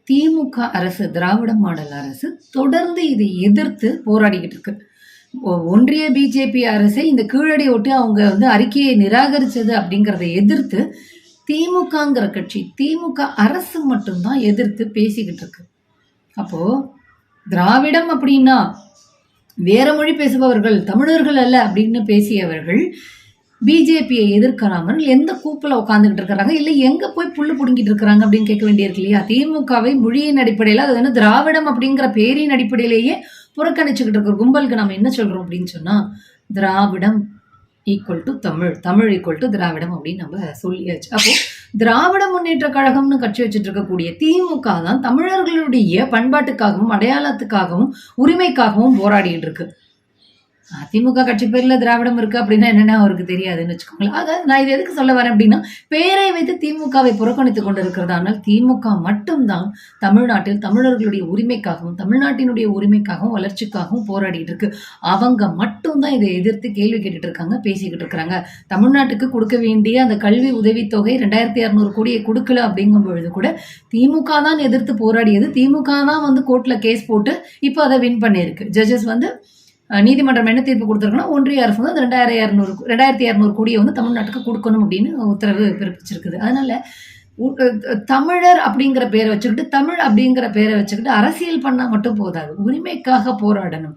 திமுக அரசு, திராவிட மாடல் அரசு தொடர்ந்து இதை எதிர்த்து போராடிக்கிட்டு இருக்கு. ஒன்றிய பிஜேபி அரசை இந்த கீழடி ஒட்டி அவங்க அறிக்கையை நிராகரிச்சது அப்படிங்கிறத எதிர்த்து திமுகங்கிற கட்சி, திமுக அரசு மட்டும்தான் எதிர்த்து பேசிக்கிட்டு இருக்கு. அப்போ திராவிடம் அப்படின்னா வேற மொழி பேசுபவர்கள், தமிழர்கள் அல்ல அப்படின்னு பேசியவர்கள் பிஜேபியை எதிர்க்கிறாமல் எந்த கூப்பில் உட்காந்துக்கிட்டு இருக்கிறாங்க, இல்லை எங்க போய் புல்லு புடுங்கிட்டு இருக்கிறாங்க அப்படின்னு கேட்க வேண்டியிருக்கு இல்லையா? திமுகவை மொழியின் அடிப்படையில், அது திராவிடம் அப்படிங்கிற பேரின் அடிப்படையிலேயே புறக்கணிச்சுக்கிட்டு இருக்கிற கும்பலுக்கு நம்ம என்ன சொல்றோம் அப்படின்னு சொன்னா, திராவிடம் equal to Tamil, Tamil equal to திராவிடம் அப்படின்னு நம்ம சொல்லியாச்சு. அப்போ திராவிட முன்னேற்ற கழகம்னு கட்சி வச்சுட்டு இருக்கக்கூடிய திமுக தான் தமிழர்களுடைய பண்பாட்டுக்காகவும் அடையாளத்துக்காகவும் உரிமைக்காகவும் போராடிட்டு இருக்கு. அதிமுக கட்சி பேர்ல திராவிடம் இருக்கு அப்படின்னா என்னன்னா அவருக்கு தெரியாதுன்னு வச்சுக்கோங்களேன். ஆக நான் இது எதுக்கு சொல்ல வரேன் அப்படின்னா, பேரை வைத்து திமுகவை புறக்கணித்துக் கொண்டிருக்கிறது. ஆனால் திமுக மட்டும்தான் தமிழ்நாட்டில் தமிழர்களுடைய உரிமைக்காகவும் தமிழ்நாட்டினுடைய உரிமைக்காகவும் வளர்ச்சிக்காகவும் போராடிட்டு இருக்கு. அவங்க மட்டும்தான் இதை எதிர்த்து கேள்வி கேட்டுட்டு இருக்காங்க, பேசிக்கிட்டு இருக்கிறாங்க. தமிழ்நாட்டுக்கு கொடுக்க வேண்டிய அந்த கல்வி உதவித்தொகை 2600 கோடியை கொடுக்கல அப்படிங்கும் பொழுது கூட திமுக தான் எதிர்த்து போராடியது. திமுக தான் கோர்ட்ல கேஸ் போட்டு இப்போ அதை வின் பண்ணியிருக்கு. ஜட்ஜஸ் நீதிமன்றம் என்ன தீர்ப்பு கொடுத்துருக்குன்னா, ஒன்றிய அரசு அந்த 2200 கோடியை தமிழ்நாட்டுக்கு கொடுக்கணும் அப்படின்னு உத்தரவு பிறப்பிச்சிருக்குது. அதனால தமிழர் அப்படிங்கிற பேரை வச்சுக்கிட்டு, தமிழ் அப்படிங்கிற பேரை வச்சுக்கிட்டு அரசியல் பண்ணா மட்டும் போதாது, உரிமைக்காக போராடணும்.